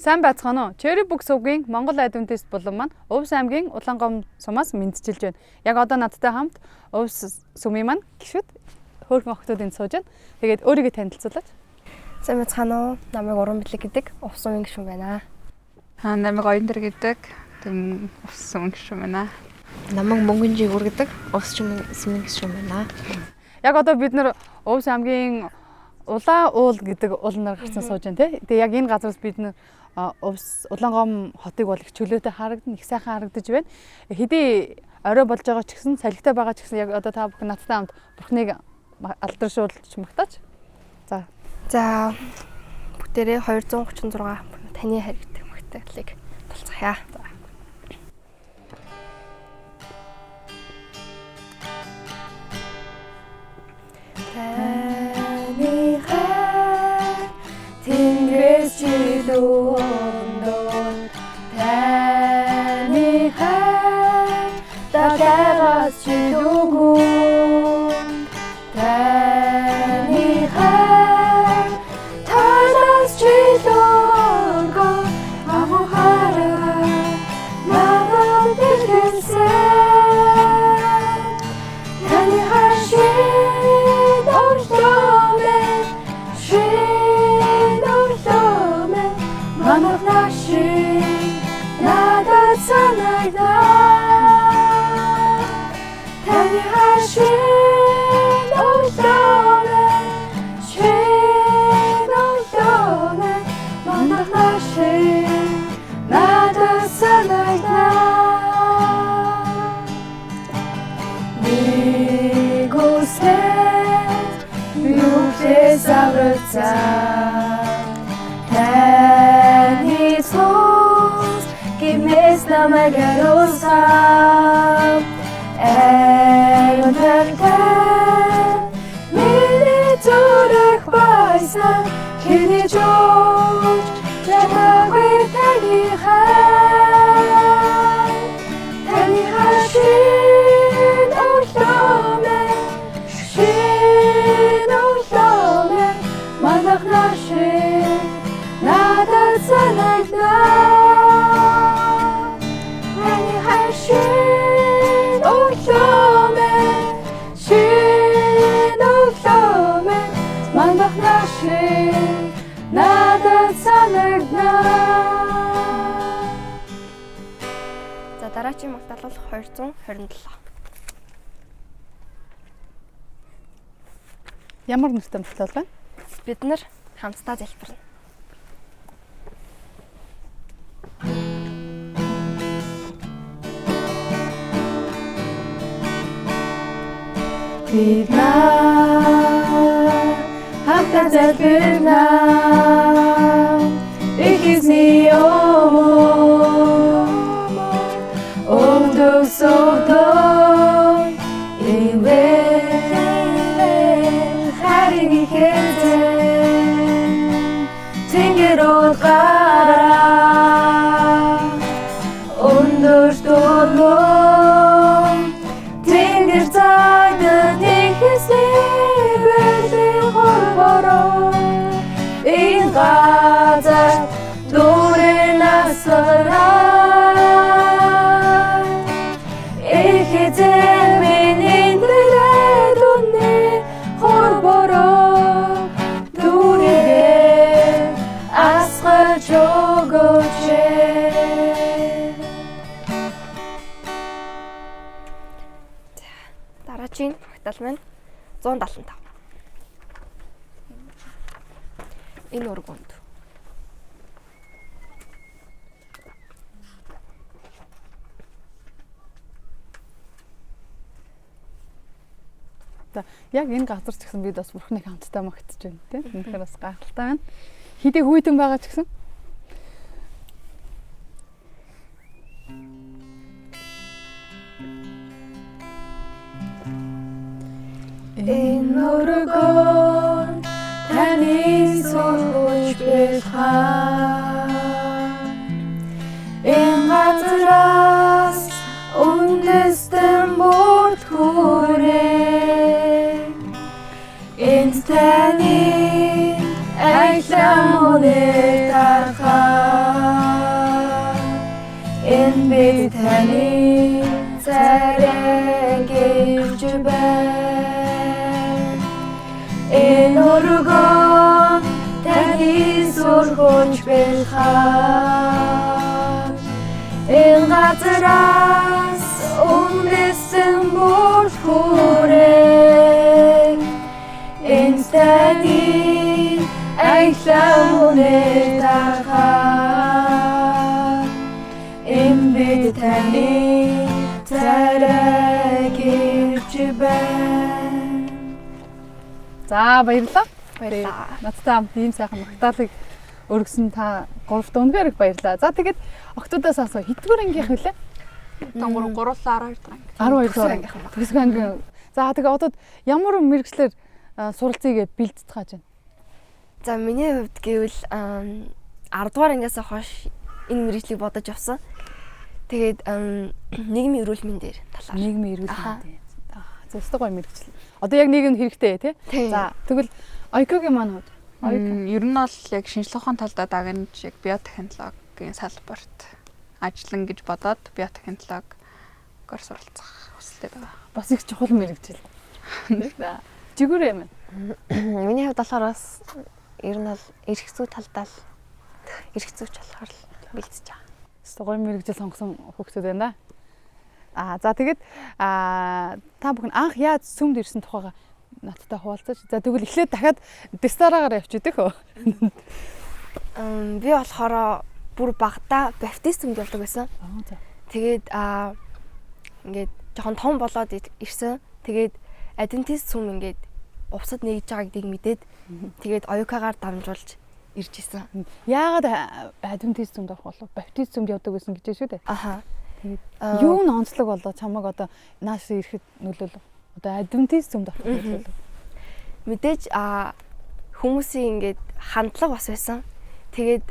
Сайн байцгаана уу? Cherry Book сувгийн Монгол айд үндэст булан маань Өвс аймгийн Улаангом сумаас мэдчилж байна. Яг одоо надтай хамт Өвс сумын маань гişүд хөөрхөн охтууд энд сууж байна. Тэгээд өөрийгөө танилцуулаач. Сайн байцгаана уу? Намайг Уран Бэлэг гэдэг Өвс сумын гишүүн байна. Намайг Оюндэр гэдэг Өвс сумын гишүүн байна. Намайг Мөнгөн Жигүр гэдэг Өвс сумын гишүүн байна. Яг одоо бид нэр Өвс аймгийн Улаа уул гэдэг уулнаар гарсан сууж байна тий. Тэгээ яг энэ газараас бид нэр Өвс Улаангом хотыг бол их чөлөөтэй харагдана, их сайхан харагдаж байна. Хэдий орой болж байгаа ч гэсэн, салхитай байгаа ч гэсэн яг одоо та бүхэн надтай хамт Бурхныг алдаршуулж магтаач. За бүгдээрээ 236 таны харигддаг магтаалыг болцгоё. Таны хай тэнгэрээс чилүүндөө таны хай дагагаас чилүүгүү таны хай танаас чилүүгөө агухаараа наваа дэлгэрсэн таны хаши надад санагдаа таны хашин ойломэн шин ойломэн манайх нашин надад санагдаа нэг үсэд юухээс аврацаа таны цус гимээс намайг аруулсан эйонтэн миний зүрх байсан хэний жууч жагаагүй таны хай таны хашин ойломэн шин ойломэн манайх нашин надад санагдаа таны хашин ойломэн шин ойломэн манайх нашин надад санагдаа. За дараагийн магтаал бол 227. Ямар нэртэй магтаал байна? Бид нар хамтдаа залбирна. Бид нар хамтдаа залбирна. Их эзний өвдөг содой ивэ харин ихэдэн тэнгэр утгаараа өндөр дөргөн тэнгэр цайдад их эзний бэлэн хорбороо энэ газар дүүрэн асараа их эзэн миний нэрээр үнэ хорбороо дүүрэн асгаж өгөөч. Дараагийн магтаал маань 175. Энэ өргөнд. За яг энэ газар ч гэсэн бид бас Бурхныг хамтдаа магтаж байна тийм. Үнэхээр бас гайхалтай байна. Хэдий хүйтэн байгаа ч гэсэн энэ өргөнд таны сургууль бэлхаа энэ газраас үндэстэн бүрт хүрээ энэ таны айлам үнэ тархаа энэ би таны царай гэрж байна. Энэ өргөө таны сургууль бэлхаа. Энэ газраас үндэсэн бүр хүрээ. Энэ таны аялал үнэ тахаа. Энэ бид таны царай гэрж байна. За баярлалаа. Баярлалаа. Надтай хамт ийм сайхан магтаалыг өргөсөн та гуравт үнэхээр их баярлалаа. За тэгээд октоудаас асуу хэдгээр ангийнх вүлээ? Тонгор 3-12 дахь. 12 дугаар анги. Тэсг анги. За тэгээд одоо ямар мэрэгчлэр суралцъя гэж бэлддэг хааж байна? За миний хувьд гэвэл 10 дугаар ангиас хойш энэ мэргэжлийг бодож авсан. Тэгээд нийгмийн эрүүл мэндээр талаар. Нийгмийн эрүүл мэндийн. Зөвхөн гоё мэрэгчл. Одоо яг нийгэмд хэрэгтэй тий? За тэгвэл ОИК-гийн маань хувьд Ер нь бол яг шинжилгээ ухааны талдаа дагнаж яг биотехнологийн салбарт ажиллана гэж бодоод биотехнологиор суралцах хүсэлтэй байгаа. бас их чухал мэрэгжил. За жигүүр юм. Миний хувьд болохоор бас ер нь бол эрх зүй талдаа л эрх зүйч болохоор л бэлдэж байгаа. Гоё мэрэгжил сонгосон хүүхдүүд байна да. За тэгээд та бүхэн анх яаж сүмд ирсэн тухайга надтай хуваалцаж. За тэгвэл эхлээд дахиад дистараагаар явчихдаг хөө. Би болохоор бүр багада баптист сүмд явдаг байсан. Тэгээд ингээд жоохон том болоод ирсэн. Тэгээд адвентист сүм ингээд увсад нэгж байгааг мэдээд тэгээд оюукагаар дамжуулж ирж исэн. Яагаад адвентист сүмд авах болов? Баптист сүмд явдаг байсан гэж шүү дээ. Тэгээд юу н онцлог болоо чамаг одоо нааш ирэхэд нөлөөлөв? Одоо адвентист сүмд авах нөлөөлөв? мэдээж хүмүүсийн ингээд хандлага бас байсан. Тэгээд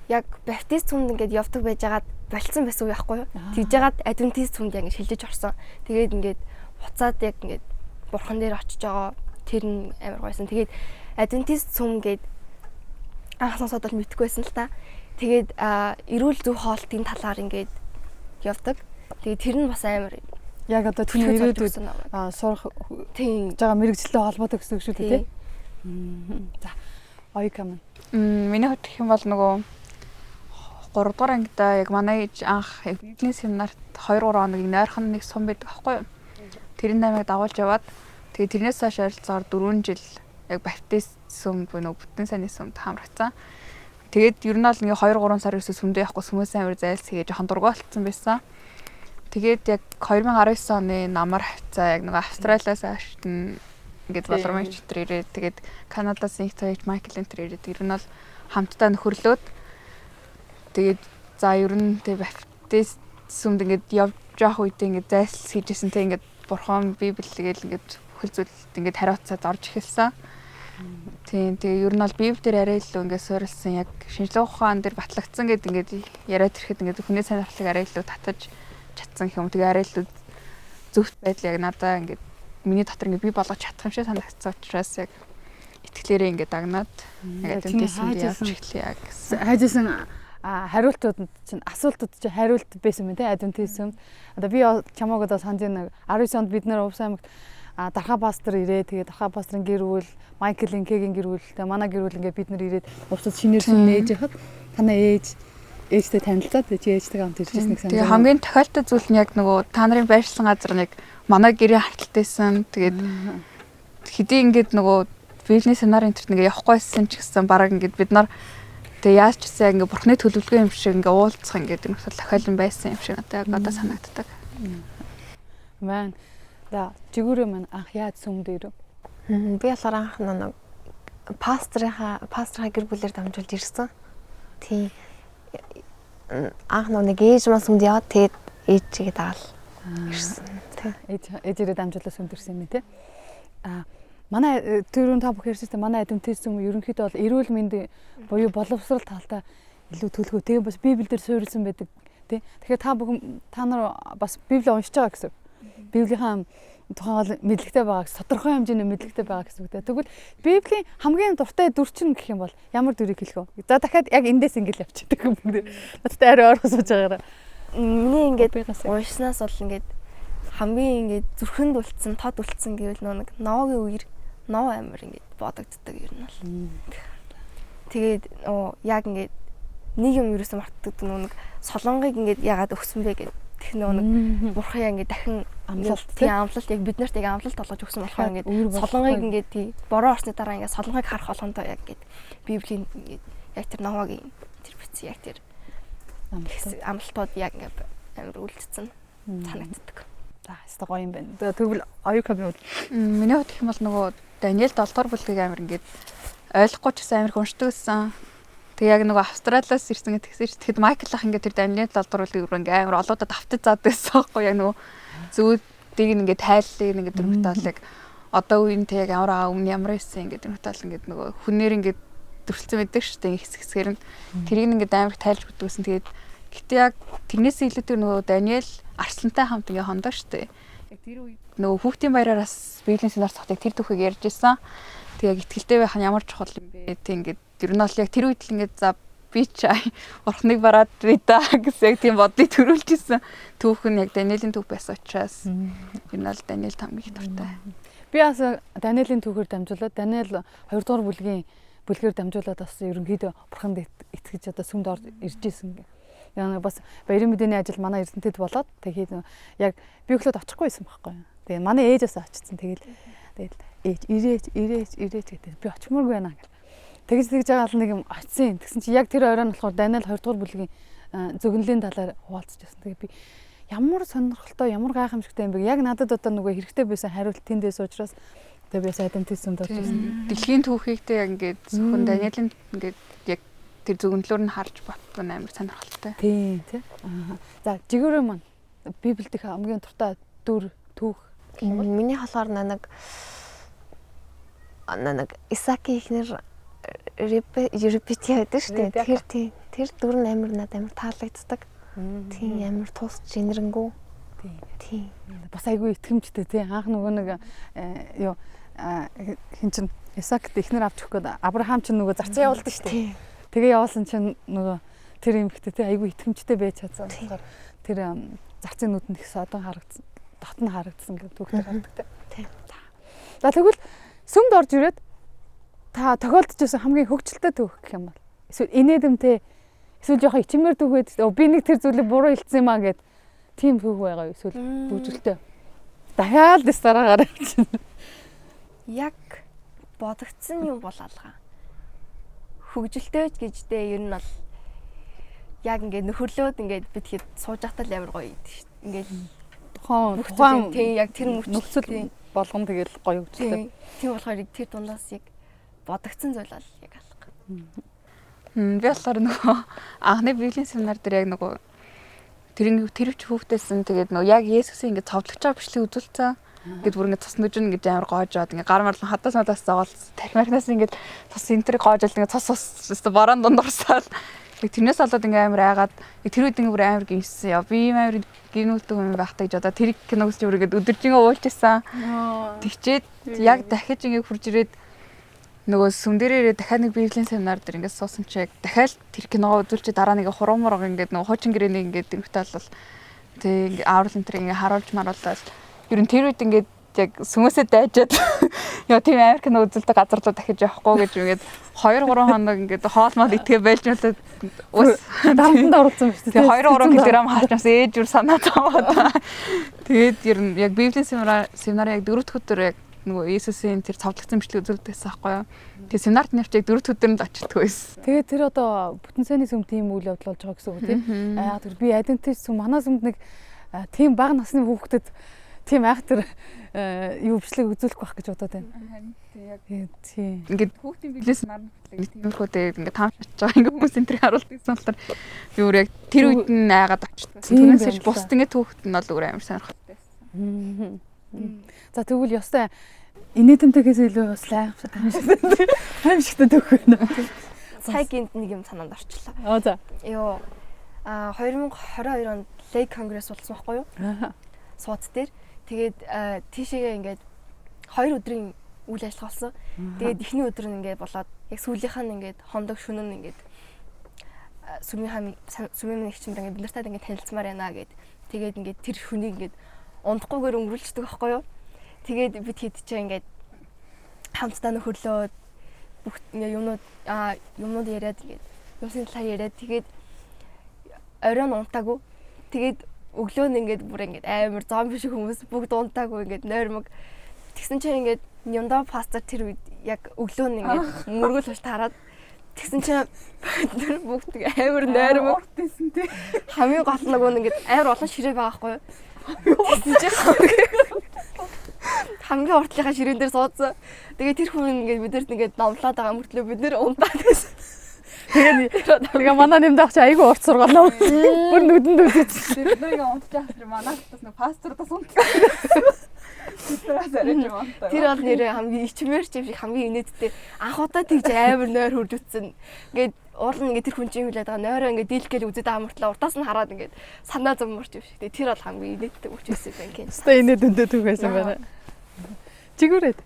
яг баптист сүмд ингээд явдаг байжгаад болцсон байсан уу яахгүй юу? Тэгж жагаад адвентист сүмд яг ингээд шилжиж орсон. Тэгээд ингээд буцаад яг ингээд бурхан дээр очиж байгаа тэр нь амар гойсон. Тэгээд адвентист сүм гээд анх сонсоод бол мэдгүй байсан л та. Тэгээд эрүүл зөв хоолтын талаар ингээд явдаг. Тэгээд тэр нь бас амар яг одоо тийм ирээдүйд сурах тийм жага мэрэгчлээ холбоотой гэсэн үг шүү дээ тий. За ОИК маань. Миний хувьд гэх юм бол нөгөө 3 дугаар ангидаа яг манай ээж анх бизнес семинарт 2-3 хоног нойрхон нэг сум байдаг аахгүй юу? Тэрний намайг дагуулж яваад тэгээ тэрнээс хойш ойролцоогоор 4 жил яг баптист сүмд буюу бүтэн сайнны сүмд хамрагдсан. Тэгээд ер нь бол ингээ 2-3 сар өсө сүмдээ явахгүй сүмээс амар зайлс хийгээ жоохон дургуй болцсон байсан. Тэгээд яг 2019 оны намар хавцаа яг нэг Австралиас ааштай ингээд болормч тэр ирээд тэгээд Канадаас нэг цагт Майкл энтер ирээд ер нь бол хамтдаа нөхөрлөөд тэгээд за ер нь тэг баптист сүмд ингээд явж явах үедээ ингээд зайлс хийжсэн тэг ингээд бурхан библигээл ингээд бүхэл зүйлд ингээд хариуцаад орж эхэлсэн. Тийм тэгээ ер нь бол библ дээр арай илүү ингээд суурилсан яг шинжилгээ ухаан дээр батлагдсан гэдэг ингээд яриад ирэхэд ингээд хүний сонирхлыг арай илүү татаж чадсан юм. Тэгээ арай илүү зөвхт байдал яг надаа ингээд миний дотор ингээд би болгож чадах юм шиг санагдсан учраас яг итгэлээрээ ингээд дагнаад яг адвентистд явж эхлэе яг гэсэн. Хайжсэн хариултууд чинь асуултууд чинь хариулт байсан юм тий адвентизм. Одоо би чамаг одоо санд нэг 19 онд бид нэр Увс аймагт дарха пастор ирээ. Тэгээд дарха пастрын гэр бүл Майкл Инкегийн гэр бүл тэгээ манай гэр бүл ингээд бид нар ирээд Увсад шинээрсэн нээж хахад танаа ээжтэй танилцаад чи ээжтэйгээ хамт иржсэн нэг санаа. Тэгээ хамгийн тохиолдол зүйл нь яг нөгөө та нарын байршлан газар нэг манай гэрийн харталтайсан. Тэгээд хэдий ингээд нөгөө бизнес семинарын интернет ингээ явахгүйсэн ч гэсэн баг ингээд бид нар тэгээ яаж ч гэсэн ингээ бурхны төлөвлөгөө юм шиг ингээ уулзах ингээ юм эсвэл тохиолдол байсан юм шиг надад одоо санагддаг. Мэн. Да, жигүүрээ маань анх яаж сүмд ирв? Би болохоор анх нэг пастрын гэр бүлээр дамжуулж ирсэн. Тийм. Анх нэг ээж маань сүмд яваад тэгээд ээжигээ дагаал ирсэн. Ээжээрээ дамжуулаад сүмд ирсэн юм тий. Манай түрүүн та бүхэн ярьсан манай адвентист сүм ерөнхийдөө бол эрүүл мэндийн буюу боловсрол талтай илүү төлгөө. Тэгээ бас библиэлд суурилсан байдаг тий. Тэгэхээр та нар бас библийг уншиж байгаа гэсэн. Библийн тухайн мэдлэгтэй байгаа гэсэн тодорхой хэмжээний мэдлэгтэй байгаа гэсэн үг. Тэгвэл библийн хамгийн дуртай дүр чинь гэх юм бол ямар дүрийг хэлэх вэ? За дахиад яг эндээс ингэж явчихдаг юм бүгд. Надтай арай ойрхон сууж байгаараа. миний ингээд Бигээс. уншснаас бол ингээд хамгийн ингээд зүрхэнд үлдсэн, тод үлдсэн гэвэл нэг новогийн үер нов амир ингээд бодогддог ер нь бол. Тэгээд яг ингээд нэг юм ерөөсөө мартдаг нэг солонгыг ингээд ягаад өгсөн бэ гэдэг тех нэг бурхан яа ингээд дахин амлалт яг бид нарт яг амлалт болгож өгсөн болохоор ингээд солонгыг ингээд тий бороо орсны дараа ингээд солонгыг харах болгондоо яг ингээд библийн ингээд яг тэр новогийн тэр бичсэн яг тэр амлалтууд яг ингээд амир үлдсэн санагддаг. За хэвээ гоё юм байна. Тэгвэл оюукагийн хувьд Миний хувьд гэх юм бол нөгөө Даниэл 7 дугаар бүлгийг амар ингээд ойлгохгүй ч гэсэн амар хүншдэг гэсэн. Тэг яг нөгөө Австралиас ирсэн гэсэн чинь тэгэхэд Майкл ах ингээд тэр Даниэл 7 дугаар бүлгийг ингээд амар олоодод автаж заад байсан байхгүй яг нөгөө зүүдийг ингээд тайллыг ингээд дөрмтаалыг одоо үеийнтэй яг ямар өмнө ямар байсан ингээд дөрмтаал ингээд нөгөө хүнээр ингээд дөрвөлцөн байдаг шүү дээ хэсэг хэсгээр нь тэрийг ингээд амар тайлж өгдөгсэн. Тэгээд гэтээ яг тэрнээс илүүтэй нөгөө Даниэл Арслантай хамт ингээд хондоо шүү дээ. Яг тэр үед нөгөө хүүхдийн баяраараас Библийн синар цогтыг тэр түүхийг ярьж исэн. Тэг яг ихтгэлтэй байх нь ямар чухал юм бэ? Тэг ингээд ер нь бол яг тэр үед л ингээд за би ч урхныг бараад бийдаа гэсэн яг тийм бодлыг төрүүлж исэн. Түүх нь яг Даниэлийн түүх байсан учраас ер нь бол Даниэл хамгийн дуртай. би бас Даниэлийн түүхээр дамжуулаад Даниэл 2 дугаар бүлгээр дамжуулаад бас ерөнхийдөө бурханд итгэж одоо сүмд орж ирж исэн. Яг бас баярын мэдээний ажил манай эрдэнэтэд болоод тэгээд яг би өглөөд очихгүй байсан байхгүй юу. Тэгээд манай ээжээс очсон. Тэгээд ээж ирээч гэдэг. Би очихмооргүй байна гэл. Тэгж байгаа л нэг юм очсон. Тэгсэн чи яг тэр оройн болохоор Даниэл 2 дугаар бүлгийн зөгнөлийн талаар хуваалцаж байсан. Тэгээд би ямар сонирхолтой, ямар гайхамшигтай юм бэ? Яг надад одоо нөгөө хэрэгтэй байсан хариулт тэндээс учраас тэгээд би сайдантис сүмд орж ирсэн. Дэлхийн түүхийгтэй яг ингээд зөвхөн Даниэлийн ингээд яг тэр зөвгөнлөөр нь харж батгүй амар сонирхолтой. Тийм тий. За жигүүрээ маань Библиэд их хамгийн дуртай дүр түүх. Миний болохоор нэг Исааки ихнэр Репетиа гэдэг шүү дээ. Тэр дүр нь амар надад амар таалагддаг. Тийм амар тус жинрэнгүү. Тийм. Бас айгүй итгэмжтэй тий. Анх нөгөө нэг хин чин Исаакт ихнэр авч өгөх гээд Авраам ч нөгөө зарцан явуулдаг шүү дээ. Тэгээ явуулсан чинь нөгөө тэр эмэгтэй тий айгүй итгэмжтэй байж чадсан. Тэр зарцын нүдэнд их содон харагдсан. Дотн харагдсан гэдэг түүхтэй гардаг тий. За тэгвэл сүмд орж ирээд та тохиолдож байсан хамгийн хөвгчлөлтэй түүх гэх юм бол эсвэл инээдэмтэй эсвэл жоохон ичмээр түүх байдаг. Би нэг тэр зүйлийг буруу хэлсэн юм аа гэд тийм түүх байгаа юу эсвэл бүжгэлтэй. Дахиад дэс дараагаар чинь яг бодогдсон юм бол алгаа. Хөгжилтэй гэждээ ер нь бол яг ингээд нөхөрлөөд ингээд би тэгэхэд сууж ахтал амар гоё идэв шүү дээ. Ингээд тухайн тийм яг тэр нөхцөл болгон тэгэл гоё хөгжилтэй. Тийм болохоор тэр дундаас яг бодогдсон зүйл бол яг алга. Би болохоор нөгөө анхны Библийн семинар дээр яг нөгөө тэрвч хүүхдээсэн тэгээд нөгөө яг Есүсийн ингээд цовдлогч байгаа бичлэг үзүүлсэн. Ингээд бүр ингээд цус нүжин гэж амар гоожоод ингээд гар марлан хадаас надаас зоогоол тархимарнаас ингээд цус энтриг гоожол ингээд цус борон дундурсаад тэрнээс болоод ингээд амар айгаад тэр үед ингээд бүр амар гинсэн яа би юм амар гинүүлдэг юм байхтай гэж одоо тэр киногс ч бүр ингээд өдөржингөө уулжсэн. Тэгчээд яг дахиж ингээд хурж ирээд нөгөө сүм дээрээ дахиад нэг Библийн семинар дээр ингээд суусан чи яг дахиад тэр киногоо үзүүлчих дараа нэг хуруумурга ингээд нөгөө хуучин гэрээний ингээд дэмхтэй бол тэг аавар энтриг ингээд харуулж маруулаад ер нь тэр үед ингээд яг сүмээсээ дайжаад яа тийм амар кино үзэлдэг газар руу дахиж явахгүй гэж ингээд 2-3 хоног ингээд хоолмол итгээ байлж надад ус дарамтанд оруулсан биш үү. 2-3 кг хаачнаас ээж үр санаа таваад. Тэгээд ер нь яг Библийн семинар яг 4 дахь өдөр яг нөгөө Иесусийн тэр цовдлогцсон бичлэг үзүүлдэгсэн байхгүй юу. Тэгээ семинарт нь явчих 4 дахь өдөр нь очирдгүй байсан. Тэгээд тэр одоо бүтэн сайнны сүм тийм үйл явдал болж байгаа гэсэн үг тийм. Тэр би адвентист сүм манай сүмд нэг тийм бага насны хүүхдэд тийм айхтар юу бичлэг үзүүлэх байх гэж бодоод байна. Тийм. Ингээд хүүхдийн библиэс нарны тиймэрхүү дээр ингээд таамшиж байгаа ингээд хүмүүс энэ тэрийг харуулдагсан болохоор би өөр яг тэр үед нь айгаад очсон. Түүнээс бусд ингээд хүүхд нь бол өөр амар сонирхолтой байсан. За тэгвэл ёстой инээдэмтэйгээс илүү бас аимшигтай түүх байна. Цаг энд нэг юм санаанд орчлоо. За. 2022 онд Лейк конгресс болсон байхгүй юу? Сууц дээр. Тэгээд тийшээгээ ингээд 2 өдрийн үйл ажиллагаа болсон. Тэгээд эхний өдөр нь ингээд болоод яг сүүлийнх нь ингээд хондог шөнө нь ингээд сүмийн нэгчмэр ингээд бид нартай ингээд танилцмаар байна гэд. Тэгээд ингээд тэр хүнийг ингээд ундахгүйгээр өнгөрүүлчихдэг байхгүй юу? Тэгээд бид хэд ч ингээд хамтдаа нөхөрлөө бүх юмнууд яриад ингээд юмсын талаар яриад тэгээд оройн унтаагүй. Тэгээд өглөө нь ингээд бүр ингээд амар зомби шиг хүмүүс бүгд унтаагүй ингээд нойрмог. Тэгсэн чинь ингээд Нямдаа пастор тэр үед яг өглөө нь ингээд мөргөл ууш тараад тэгсэн чинь тэр бүгд амар нойрмог уртсэн тий. хамгийн гол нэг ингээд амар олон ширээ байгаа байхгүй юу? Тэгсэн чинь хамгийн уртлынхаа ширээн дээр суудсан. Тэгээд тэр хүн ингээд бидэрт ингээд номлоод байгаа мөртлөө бид нэр унтаад байсан. Тэгээ манай нэмдэх чи айгүй урт сургалаа. Бүр нүдэнд үзсэн. Тэр нэг унтчих тэр манайх бас нэг пастордаас унтчихсан. Тэр бол нэрээ хамгийн ичмээр ч юм шиг хамгийн инээдтэй анх удаа тэгж амар нойр хурдвцсан. Ингээд уул нь ингээд тэр хүн чинь хүлээд байгаа нойроо ингээд дийлгээл үзээд байгаа мөртлөө уртаас нь хараад ингээд санаа зовморч юм шиг. Тэр бол хамгийн инээдтэй үуч байсан юм байна. Өстой инээд өндөө түгээсэн байна. Чигүүрээд.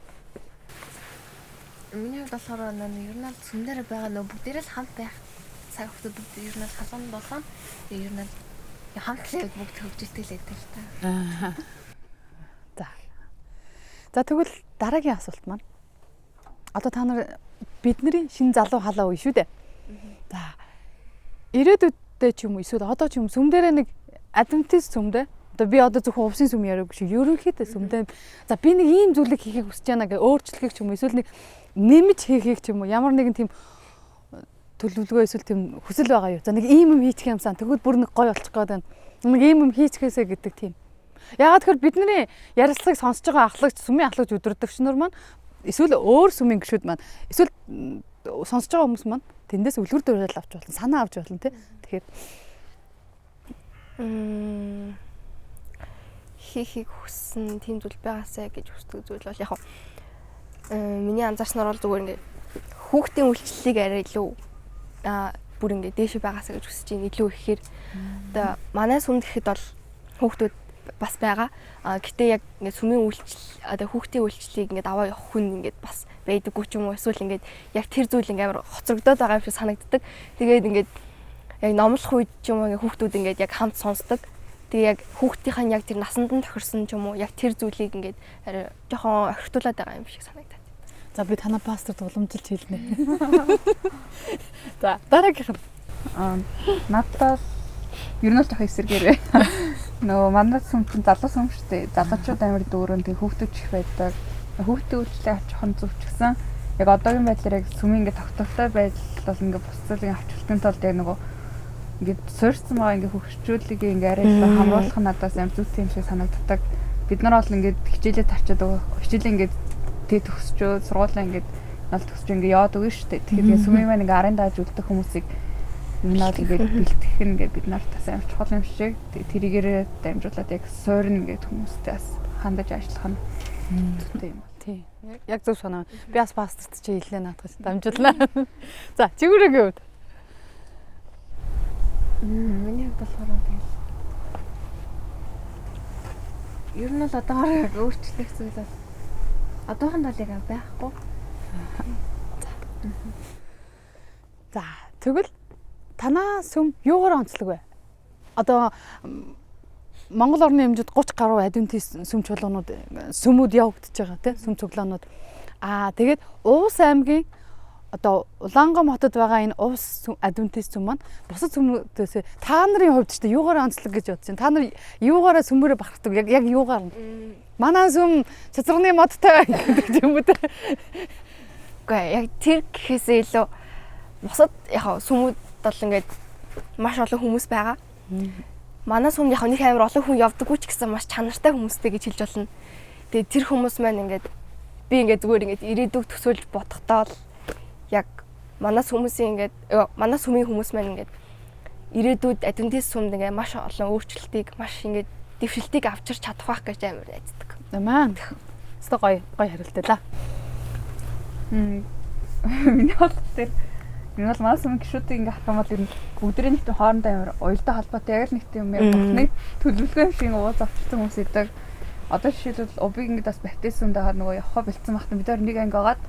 Миний хувьд болохоор ер нь сүм дээр байгаа нөө бүгдээрээ л хамт байх цаг хугацаанд бүгд ер нь халуун болон ер нь хамтлаг бүгд хөгжилтэй л байдаг л та. За тэгвэл дараагийн асуулт маань. Одоо та нар бидний шинэ залуу халаа үе шүү дээ. За ирээдүйдээ ч юм уу эсвэл одоо ч юм сүм дээрээ нэг адвентист сүмдээ одоо би одоо зөвхөн увсын сүм яриаг шиг ерөнхийдөө сүмдээ за би нэг ийм зүйлийг хийхийг хүсэж байна гэж өөрчлөхийг ч юм уу эсвэл нэг нэмж хийхийг ч юм уу ямар нэгэн тийм төлөвлөгөө эсвэл тийм хүсэл байгаа юу. За нэг ийм юм хийчих юмсан тэгвэл бүр нэг гоё болчих гээд байна. Нэг ийм юм хийчихээсэ гэдэг тийм. Яагаад тэгэхээр бидний ярилцлагыг сонсож байгаа ахлагч сүмийн ахлагч өдөрдөгч нар маань эсвэл өөр сүмийн гишүүд маань эсвэл сонсож байгаа хүмүүс маань тэндээс үлгэр дуурайл авч болно, санаа авч болно тий. Тэгэхээр хийхийг хүссэн тийм зүйл байгаасаа гэж хүсдэг зүйл бол яг миний анзаарснаар бол зүгээр ингээд хүүхдийн үйлчлэлийг арай илүү бүр ингээд дээшээ байгаасаа гэж хүсэж байна. Илүү ихээр одоо манай сүмд гэхэд бол хүүхдүүд бас байгаа. Гэтэ яг ингээд сүмийн үйлчлэл одоо хүүхдийн үйлчлэлийг ингээд аваа явах хүн ингээд бас байдаггүй ч юм уу. Эсвэл ингээд яг тэр зүйл ингээд амар хоцрогдоод байгаа юм шиг санагддаг. Тэгээд ингээд яг номлох үед ч юм уу ингээд хүүхдүүд ингээд яг хамт сонсдог. Тэгээ яг хүүхдийнх нь яг тэр насанд нь тохирсон ч юм уу яг тэр зүйлийг ингээд арай жоохон орхитуулаад байгаа юм шиг санагдаад. за би танаа пасторд уламжилж хэлнэ. За дараагийнх нь надад ер нь л жоохон эсэргээрээ. Нөгөө манай сүм чинь залуу сүм шүү дээ. Залуучууд амар дүүрэн тэг хүүхдүүд их байдаг. Хүүхдийн үйлчлэг авчихын зүвч гисэн. Яг одоогийн байдлаар яг сүмийн ингээ тогтвортой байдал бол ингээ бусцалын авчлтын тулд яг нөгөө ингээд суурьсан байгаа ингээ хөгжүүлгийг ингээ арай их хамруулах нь надаас амар зүйтэй юм шиг санагддаг. Бид нар бол ингээ хичээлээ тарчаад хичээлээ ингээ тэг төгсчөө сургуулаа ингээ нал төгсч ингээ яваад өгнө шүү дээ. Тэгэхээр сүмийн маань ингээ арын дааж үлдэх хүмүүсийг наад ингээд бэлтгэх нь ингээд бид нарт бас амар чухал юм шиг тэрийгээрээ дамжуулаад яг суурин ингээд хүмүүстэй бас хандаж ажиллах нь зүйтэй юм. тий. Яг зөв санаа. Би бас пасторт чи хэлнэ наадах дамжуулнаа. За чигүүрээгийн хувьд. Миний хувьд болохоор тэгэл ер нь л одоогоор яг өөрчлөх зүйл бол одоохон бол яг байхгүй. За тэгвэл танаа сүм юугаар онцлог вэ? Одоо Монгол орны хэмжээд 30 гаруй адвентист сүм чуулганууд сүмүүд явагдаж байгаа тийм сүм цуглаанууд. Тэгээд Увс аймгийн одоо Улаангом хотод байгаа энэ Увс адвентист сүм маань бусад сүмүүдээс та нарын хувьд ч юугаар онцлог гэж бодож байна? Та нар юугаараа сүмээрээ бахархдаг? Яг юугаар нь? Манай сүм цэцэрний модтой гэдэг юм уу те? Гэхдээ яг тэр гэхээсээ илүү бусад яг сүмүүд бол ингээд маш олон хүмүүс байгаа. Манай сүмд яг нэг амар олон хүн явдаггүй ч гэсэн маш чанартай хүмүүстэй гэж хэлж болно. Тэгээд тэр хүмүүс маань ингээд би ингээд зүгээр ингээд ирээдүг төсөөлж бодохдоо л яг манай сүмийн хүмүүс маань ингээд ирээдүйд адвентист сүмд ингээд маш олон өөрчлөлтийг маш ингээд дэвшилтийг авчирч чадах байх гэж амар найддаг. Амаа. Өстой гоё хариултаа да. Миний бол тэр энэ бол манай сүмийн гишүүдийг ингээ харах юм бол ер нь бүгдээ нэгтэй хоорондоо амар уялдаа холбоотой яг л нэгтэй юм яг бурхны төлөвлөгөө юм шиг ууз авчихсан хүмүүс идэг. Одоо жишээлбэл убиг ингээд бас баптист сүмд байгаа нөгөө явах бэлдсэн багт бид хоёр нэг анги байгаад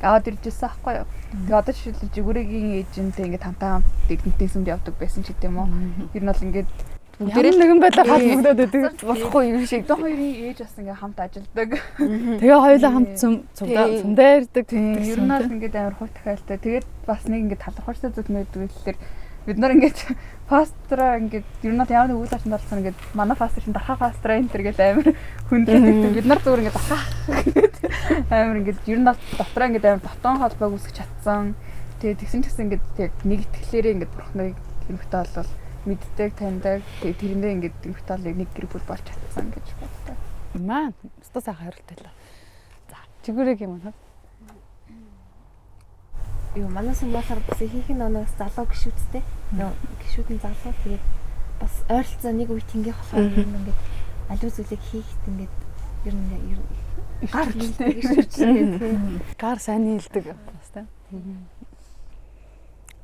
аваад иржсэн аахгүй юу. Тэгээ одоо жишээлбэл жигүүрийн эйжентэй ингээд хамтаа дэгдэнтийн сүмд явдаг байсан ч гэдэм үү. Ер нь бол ингээд бүгдээрээ нэгэн байдлаар холбогдоод байдаг. болохгүй юм шиг. Тэ хоёрын ээж бас ингээд хамт ажилладаг. Тэгээ хоёулаа хамт цумдаа ирдэг. Ер нь бол ингээд амар хуу тахиалтай. Тэгээд бас нэг ингээд талархууртай зүйл мэддэг гэхэлэр бид нар ингээд пастра ингээд ер нь ямар нэг үйл ажиллагаанд орсон ингээд манай пастрын дахаа пастра энэ төр гэж амар хүндлэгддэг. Бид нар зүгээр ингээд дахаа амар ингээд ер нь дотроо ингээд амар дотоон холбоог үүсгэж чадсан. Тэгээд тэгсэн ч гэсэн ингээд яг нэг итгэлээрээ ингээд бурхныг хэрэгтэй болвол мэддэг, таньдаг. Тэгээд тэрэндээ ингээд хэрэгтэй болыг нэг гэр бүл болж чадсан гэж боддог. Маа, өстө сайхан хариулт байлаа. За, жигүүрэг юм уу? Юу манаас юм болохоор бас ихэнх ноногс залуу гişүүдтэй. Гişүүдийн залуу тэгээд бас ойролцоо нэг үе тэнгийн болохоор юм ингээд аливаа зүйлийг хийхэд ингээд ер нь гар гişүүдтэй. Гар сайн нийлдэг бас тийм.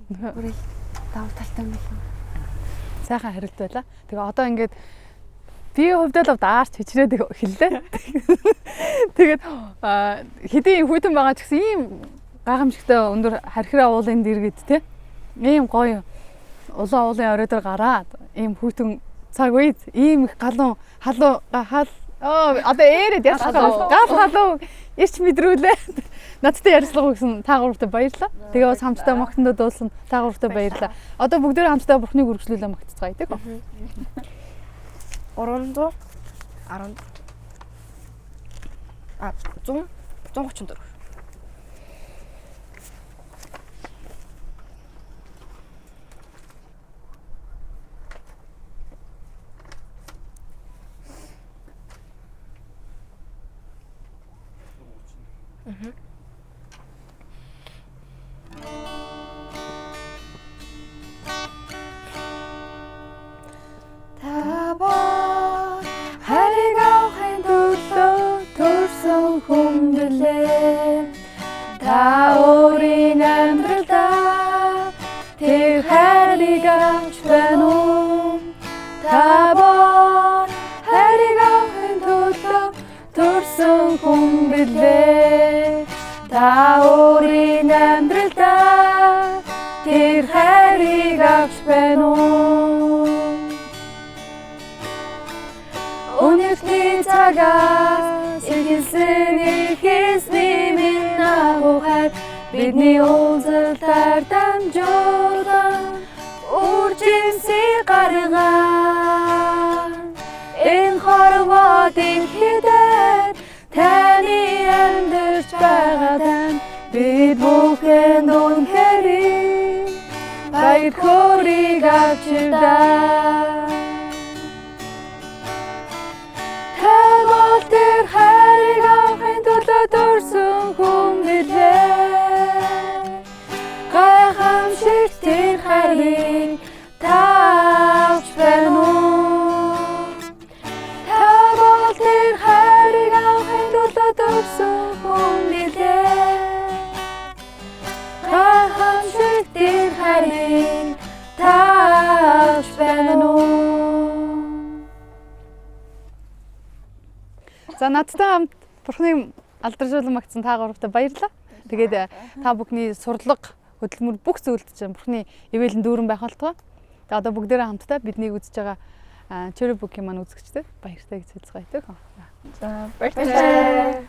Бүрэл давуу талтай юм байна. Сайхан хариулт байлаа. Тэгээ одоо ингээд би хувьдаа л даарч хичрээд эхэллээ. Тэгээд хэдийн хүйтэн байгаа ч гэсэн ийм гайхамшигтай өндөр хархираа уулын дэргэд те. Ийм гоё улаан уулын орой дээр гараад ийм хүйтэн цаг үед ийм их галуу халуу одоо ээрэд ясгаа гал халуу ирч мэдрүүлээ. Надтай ярилцлага өгсөн та гуравтай баярлалаа. Тэгээ бас хамтдаа магтандаа дуулсан та гуравтай баярлалаа. Одоо бүгдээ хамтдаа бурхныг үргэлжлүүлээ магтцгаая тийм үү? 134. Та өөрийн амьдралдаа тэр хайрыг авч байна уу? Та бол хайрыг авахын төлөө төрсөн хүн билээ. Та өөрийн амьдралдаа тэр хайрыг авч байна уу? Өнөөдрийн цагаас эхэсэн эхэсний минь агуухай бидний уулзалтаар дамжуулан үржинсийг гарган энэ хорвоодын хідээр таны амьдарч байгаатай бид бүхэн үнэхээр баяр хөөргийг авчирдаа. Тэр хайрыг авахын төлөө төрсөн хүн билээ. Гайхамшиг тэр хайрыг та авч байна уу? Та бол тэр хайрыг авахын төлөө төрсөн хүн билээ. Гайхамшиг тэр хайрыг та авч байна уу? За надтай хамт бурхныг алдаршуулан магтсан та гуравтай баярлалаа. Тэгээд та бүхний сурлага, хөдөлмөр бүх зүйлд чинь бурхны ивэлэн дүүрэн байх болтугай. Тэгээд одоо бүгдээрээ хамтдаа биднийг үзэж байгаа Cherry Book-ийн маань үзэгчдэд баяртай гэж хэлцгээе. За баярлалаа.